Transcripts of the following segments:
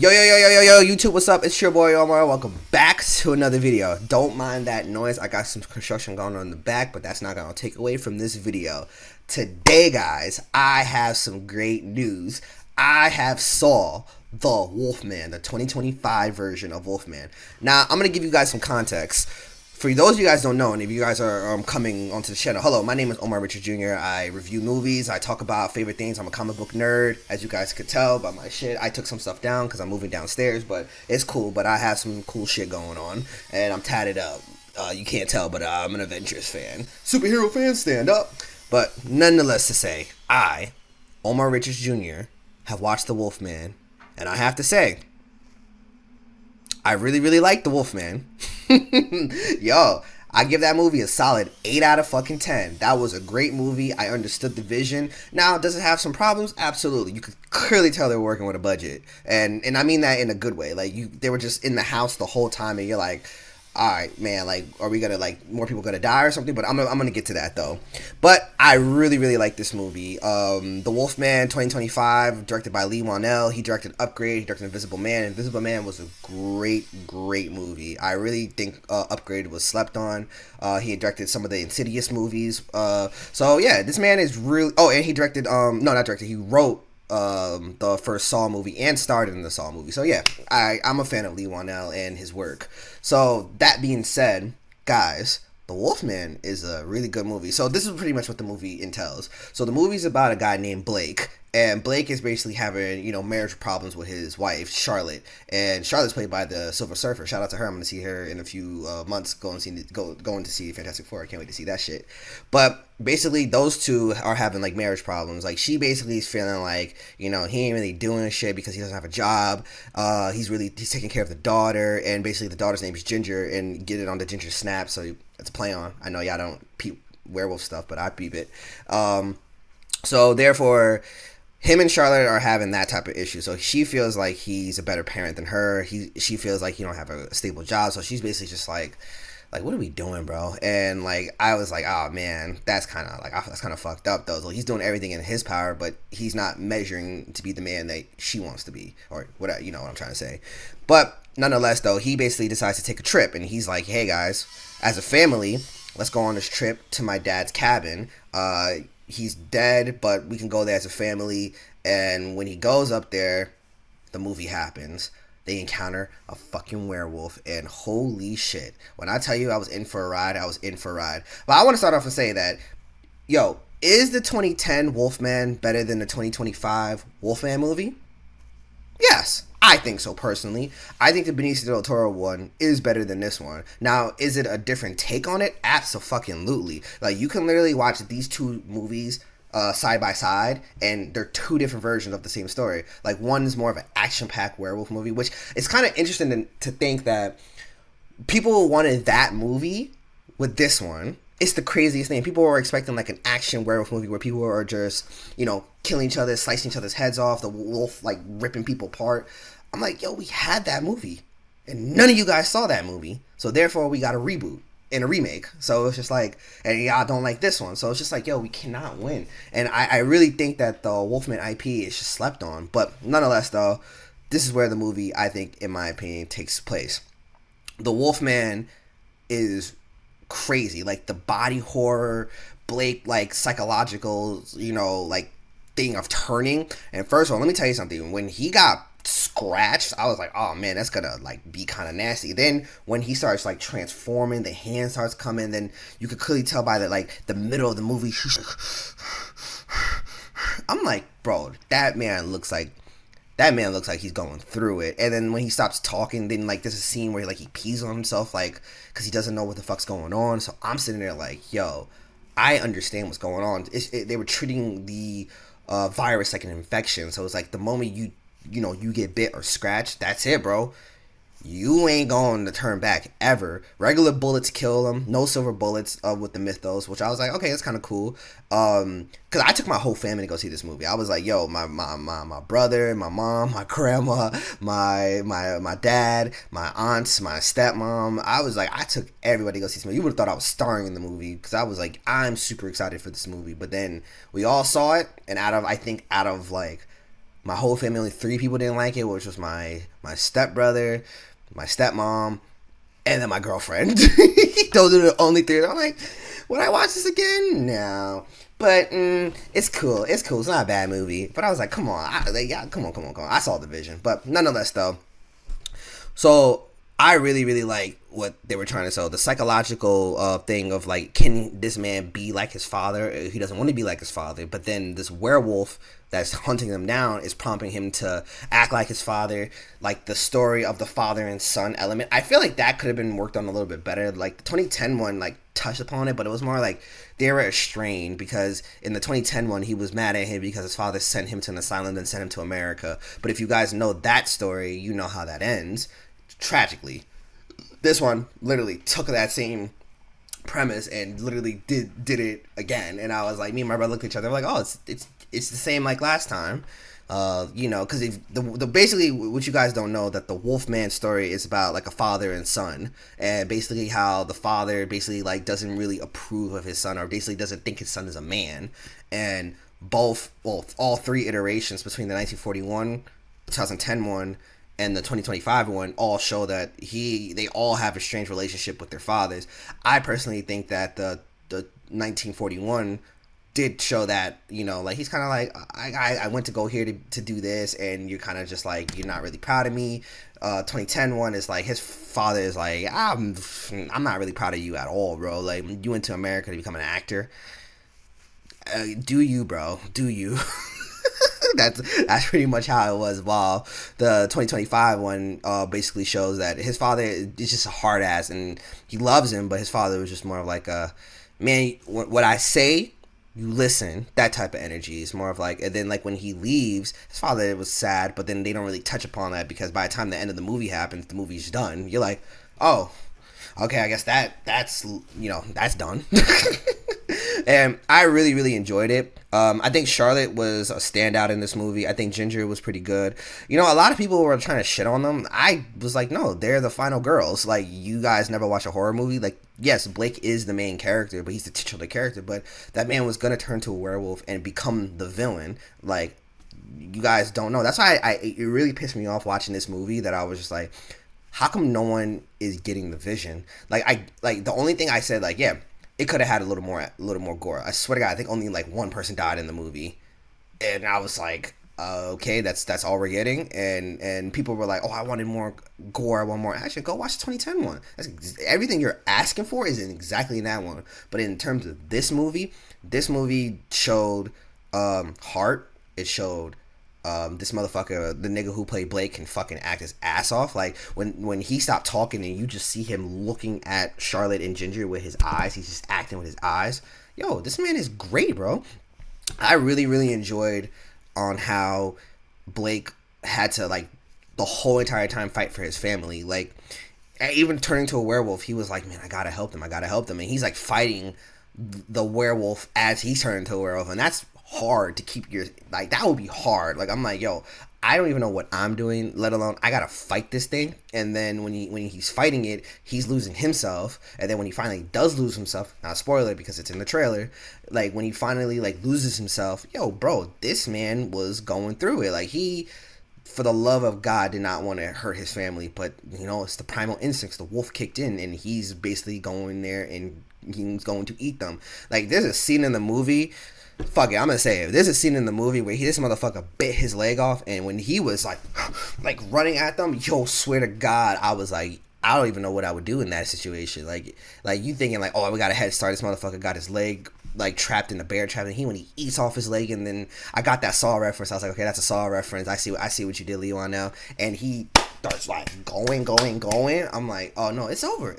Yo, YouTube, what's up? It's your boy Omar. Welcome back to another video. Don't mind that noise. I got some construction going on in the back, but that's not going to take away from this video. Today, guys, I have some great news. I have saw the Wolfman, the 2025 version of Wolfman. Now, I'm going to give you guys some context. For those of you guys don't know, and if you guys are coming onto the channel, hello, my name is Omar Richard Jr. I review movies. I talk about favorite things. I'm a comic book nerd, as you guys could tell by my shit. I took some stuff down because I'm moving downstairs, but it's cool. But I have some cool shit going on, and I'm tatted up. You can't tell, but I'm an Avengers fan. Superhero fan, stand up. But nonetheless to say, I, Omar Richards Jr., have watched The Wolfman, and I have to say, I really like The Wolfman. Yo, I give that movie a solid 8 out of fucking 10. That was a great movie. I understood the vision. Now, does it have some problems? Absolutely. You could clearly tell they were working with a budget. And I mean that in a good way. Like, they were just in the house the whole time, and you're like, all right, man, like, are we gonna, like, more people gonna die or something? But I'm gonna get to that, though. But I really like this movie. The Wolfman 2025, directed by Lee Whannell. He directed Upgrade, he directed Invisible Man. Invisible Man was a great movie. I really think Upgrade was slept on. He had directed some of the Insidious movies. So, yeah, this man is really... Oh, and he directed... no, not directed. He wrote the first Saw movie and starred in the Saw movie. So yeah, I'm a fan of Lee Whannell and his work. So that being said, guys, The Wolfman is a really good movie. So this is pretty much what the movie entails. So the movie's about a guy named Blake, and Blake is basically having, you know, marriage problems with his wife, Charlotte. And Charlotte's played by the Silver Surfer. Shout out to her. I'm going to see her in a few months going to see Fantastic Four. I can't wait to see that shit. But basically, those two are having, like, marriage problems. Like, she basically is feeling like, you know, he ain't really doing shit because he doesn't have a job. He's taking care of the daughter. And basically, the daughter's name is Ginger. And get it on the Ginger Snap. So it's a play on. I know y'all don't peep werewolf stuff, but I peep it. So therefore... him and Charlotte are having that type of issue. So she feels like he's a better parent than her. She feels like he don't have a stable job. So she's basically just like, what are we doing, bro? And like, I was like, oh man, that's kind of fucked up though. So he's doing everything in his power, but he's not measuring to be the man that she wants to be, or whatever. You know what I'm trying to say. But nonetheless, though, he basically decides to take a trip, and he's like, hey guys, as a family, let's go on this trip to my dad's cabin. He's dead, but we can go there as a family. And when he goes up there, the movie happens. They encounter a fucking werewolf, and holy shit. When I tell you I was in for a ride, I was in for a ride. But I want to start off and say that, yo, is the 2010 Wolfman better than the 2025 Wolfman movie? Yes, I think so personally. I think the Benicio del Toro one is better than this one. Now, is it a different take on it? Abso-fucking-lutely. Like, you can literally watch these two movies side by side, and they're two different versions of the same story. Like, one is more of an action-packed werewolf movie, which is kind of interesting to think that people wanted that movie with this one. It's the craziest thing. People were expecting like an action werewolf movie where people are just, you know, killing each other, slicing each other's heads off, the wolf like ripping people apart. I'm like, yo, we had that movie, and none of you guys saw that movie, so therefore we got a reboot and a remake. So it's just like, and y'all don't like this one, so it's just like, yo, we cannot win. And I really think that the Wolfman IP is just slept on. But nonetheless, though, this is where the movie, I think, in my opinion, takes place. The Wolfman is crazy. Like, the body horror, Blake, like, psychological, you know, like, thing of turning. And first of all, let me tell you something. When he got scratched, I was like, oh man, that's gonna like be kind of nasty. Then when he starts like transforming, the hand starts coming, then you could clearly tell by the middle of the movie, I'm like, bro, that man looks like he's going through it. And then when he stops talking, then like there's a scene where like he pees on himself, like, because he doesn't know what the fuck's going on. So I'm sitting there like, yo, I understand what's going on. They were treating the virus like an infection. So it's like the moment you get bit or scratched, that's it, bro. You ain't going to turn back ever. Regular bullets kill them. No silver bullets with the mythos, which I was like, okay, that's kind of cool. Because I took my whole family to go see this movie. I was like, yo, my brother, my mom, my grandma, my dad, my aunts, my stepmom. I was like, I took everybody to go see this movie. You would have thought I was starring in the movie, because I was like, I'm super excited for this movie. But then we all saw it, and out of like My whole family, only 3 people didn't like it, which was my stepbrother, my stepmom, and then my girlfriend. Those are the only 3. I'm like, would I watch this again? No. But it's cool. It's cool. It's not a bad movie. But I was like, come on. Come on. I saw the vision. But nonetheless, though. So I really, really like what they were trying to sell. The psychological thing of like, can this man be like his father? He doesn't want to be like his father. But then this werewolf that's hunting him down is prompting him to act like his father. Like the story of the father and son element. I feel like that could have been worked on a little bit better. Like the 2010 one, like touched upon it, but it was more like they were estranged because in the 2010 one, he was mad at him because his father sent him to an asylum and sent him to America. But if you guys know that story, you know how that ends. Tragically. This one literally took that same premise and literally did it again. And I was like, me and my brother looked at each other, we're like, oh, it's the same like last time. Because if the basically what you guys don't know, that the Wolfman story is about like a father and son, and basically how the father basically like doesn't really approve of his son, or basically doesn't think his son is a man. And all 3 iterations between the 1941, 2010 one, and the 2025 one all show that they all have a strange relationship with their fathers. I personally think that the 1941 did show that, like he's kind of like, I went to go here to do this, and you're kind of just like, you're not really proud of me. 2010 one is like, his father is like, I'm not really proud of you at all, bro. Like, you went to America to become an actor. Do you, bro? Do you? That's pretty much how it was. While the 2025 one basically shows that his father is just a hard ass, and he loves him, but his father was just more of like a, man, what I say, you listen, that type of energy. Is more of like, and then like when he leaves, his father was sad, but then they don't really touch upon that, because by the time the end of the movie happens, the movie's done. You're like, oh, okay, I guess that's done. And I really, really enjoyed it. I think Charlotte was a standout in this movie. I think Ginger was pretty good. A lot of people were trying to shit on them. I was like, no, they're the final girls. Like, you guys never watch a horror movie. Like, yes, Blake is the main character, but he's the titular character. But that man was going to turn to a werewolf and become the villain. Like, you guys don't know. That's why it really pissed me off watching this movie, that I was just like, how come no one is getting the vision? Like, the only thing I said, like, yeah, it could have had a little more gore. I swear to God, I think only like 1 person died in the movie, and I was like, okay, that's all we're getting. And people were like, oh, I wanted more gore, I want more action. Go watch the 2010 one. Everything you're asking for is exactly in that one. But in terms of this movie showed heart. It showed this motherfucker, the nigga who played Blake, can fucking act his ass off. Like, when he stopped talking and you just see him looking at Charlotte and Ginger with his eyes, he's just acting with his eyes. Yo, this man is great, bro. I really, really enjoyed on how Blake had to, like, the whole entire time fight for his family. Like, even turning to a werewolf, he was like, man, I gotta help them. And he's like fighting the werewolf as he's turning into a werewolf, and that's hard to keep your, like, that would be hard. Like, I'm like, yo, I don't even know what I'm doing, let alone I gotta fight this thing. And then when he's fighting it, he's losing himself. And then when he finally does lose himself, not spoiler because it's in the trailer, like, when he finally like loses himself, yo, bro, this man was going through it. Like, he, for the love of God, did not want to hurt his family, but it's the primal instincts. The wolf kicked in, and he's basically going there and he's going to eat them. Like, there's a scene in the movie, fuck it, I'm gonna say it. There's a scene in the movie where this motherfucker bit his leg off, and when he was like running at them, yo, swear to God, I was like, I don't even know what I would do in that situation. Like you thinking like, oh, we got a head start. This motherfucker got his leg like trapped in the bear trap, and when he eats off his leg, and then I got that Saw reference. I was like, okay, that's a Saw reference. I see what you did, Leon, now. And he starts like going. I'm like, oh no, it's over.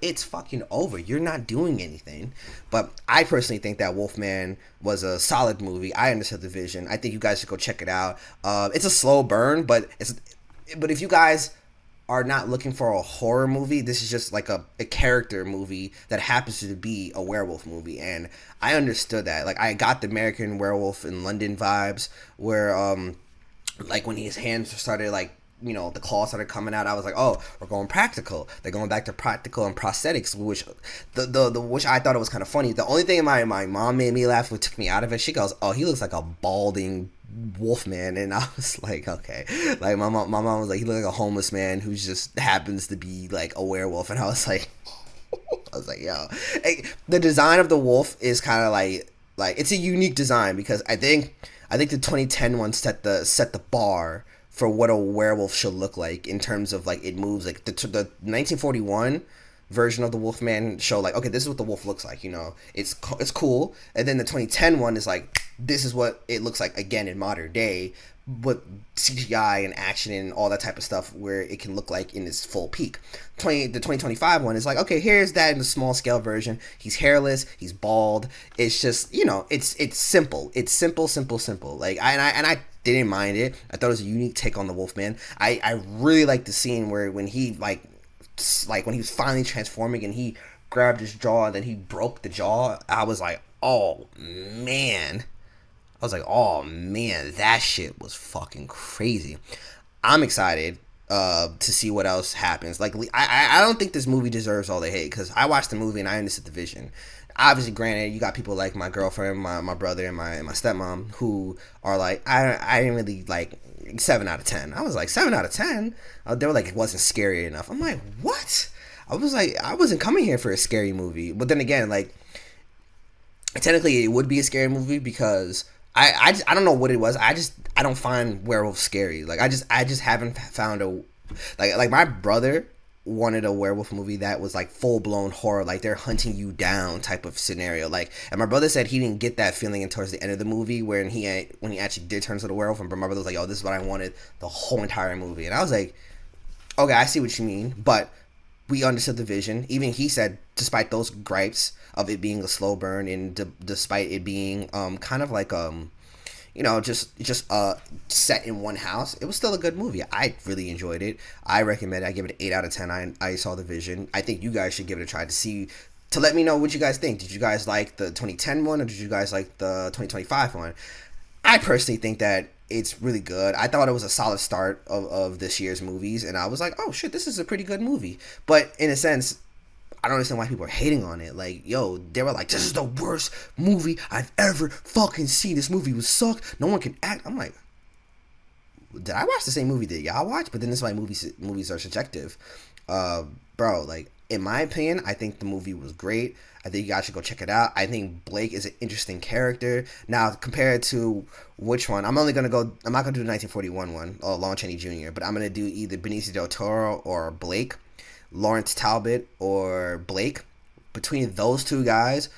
It's fucking over. You're not doing anything. But I personally think that Wolfman was a solid movie. I understood the vision. I think you guys should go check it out. It's a slow burn, but if you guys are not looking for a horror movie, this is just like a character movie that happens to be a werewolf movie. And I understood that. Like, I got the American Werewolf in London vibes, where like when his hands started like, the claws started coming out, I was like, oh, we're going practical. They're going back to practical and prosthetics, which which I thought it was kind of funny. The only thing my mom made me laugh, what took me out of it, she goes, oh, he looks like a balding Wolfman, and I was like, okay, like my mom was like, he looked like a homeless man who just happens to be like a werewolf, and I was like, yo, hey, the design of the wolf is kind of like it's a unique design because I think the 2010 one set the bar for what a werewolf should look like in terms of like it moves. Like the 1941 version of the Wolfman show, like, okay, this is what the wolf looks like, it's cool. And then the 2010 one is like, this is what it looks like again in modern day, with CGI and action and all that type of stuff, where it can look like in its full peak. The 2025 one is like, okay, here's that in the small scale version. He's hairless, he's bald. It's just, it's simple. It's simple. Like, I didn't mind it. I thought it was a unique take on the Wolfman. I really like the scene where when he when he was finally transforming and he grabbed his jaw and then he broke the jaw. I was like, oh man. That shit was fucking crazy. I'm excited to see what else happens. Like, I don't think this movie deserves all the hate, because I watched the movie and I understood the vision. Obviously, granted, you got people like my girlfriend, my brother, and my stepmom who are like, I didn't really like 7 out of 10. I was like, 7 out of 10? They were like, it wasn't scary enough. I'm like, what? I was like, I wasn't coming here for a scary movie. But then again, like, technically it would be a scary movie because I don't know what it was. I don't find werewolves scary. Like, I just haven't found a, like my brother wanted a werewolf movie that was like full blown horror, like they're hunting you down type of scenario. Like, and my brother said he didn't get that feeling towards the end of the movie when he actually did turn to the werewolf. And my brother was like, "Oh, this is what I wanted the whole entire movie." And I was like, "Okay, I see what you mean," but we understood the vision. Even he said, despite those gripes of it being a slow burn and despite it being kind of like just set in one house, it was still a good movie. I really enjoyed it. I recommend it. I give it an 8 out of 10. I saw the vision. I think you guys should give it a try to let me know what you guys think. Did you guys like the 2010 one, or did you guys like the 2025 one? I personally think that it's really good. I thought it was a solid start of this year's movies, and I was like, oh shit, this is a pretty good movie. But in a sense, I don't understand why people are hating on it. Like, yo, they were like, this is the worst movie I've ever fucking seen. This movie was sucked. No one can act. I'm like, did I watch the same movie that y'all watch? But then this is why movies are subjective. Bro, like, in my opinion, I think the movie was great. I think you guys should go check it out. I think Blake is an interesting character. Now, compared to which one, I'm not going to do the 1941 one, or Lon Chaney Jr., but I'm going to do either Benicio del Toro or Blake. Lawrence Talbot or Blake. Between those two guys,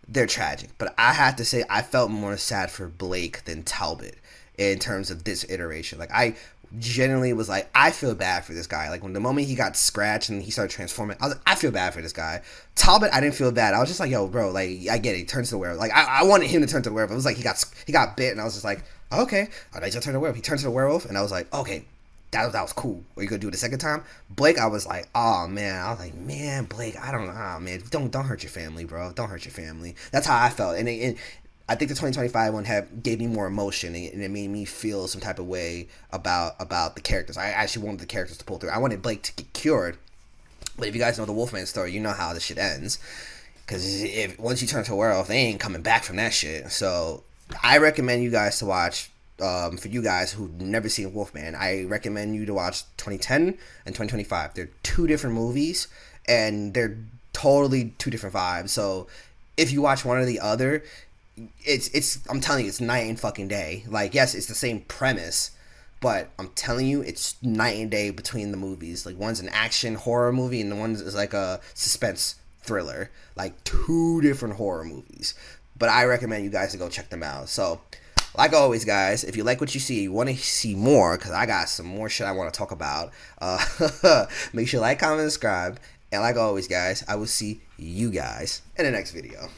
they're tragic. But I have to say, I felt more sad for Blake than Talbot in terms of this iteration. Like, I genuinely was like, I feel bad for this guy. Like, when the moment he got scratched and he started transforming, I was like, I feel bad for this guy. Talbot, I didn't feel bad. I was just like, yo, bro, like, I get it. He turns to the werewolf. Like, I wanted him to turn to the werewolf. It was like he got bit, and I was just like, okay, all right, just turn to the werewolf. He turned to the werewolf, and I was like, okay, that was cool. Are you gonna do it the second time? Blake, I was like, oh man. I was like, man, Blake, I don't know, man. Don't hurt your family, bro. Don't hurt your family. That's how I felt. And I think the 2025 one gave me more emotion, and it made me feel some type of way about the characters. I actually wanted the characters to pull through. I wanted Blake to get cured. But if you guys know the Wolfman story, you know how this shit ends. Because if once you turn to a werewolf, they ain't coming back from that shit. So I recommend you guys to watch. For you guys who've never seen Wolfman, I recommend you to watch 2010 and 2025. They're two different movies, and they're totally two different vibes. So if you watch one or the other, it's I'm telling you, it's night and fucking day. Like, yes, it's the same premise, but I'm telling you, it's night and day between the movies. Like, one's an action horror movie, and the one is like a suspense thriller. Like, two different horror movies. But I recommend you guys to go check them out. So, like always, guys, if you like what you see, you want to see more, because I got some more shit I want to talk about, make sure you like, comment, and subscribe. And like always, guys, I will see you guys in the next video.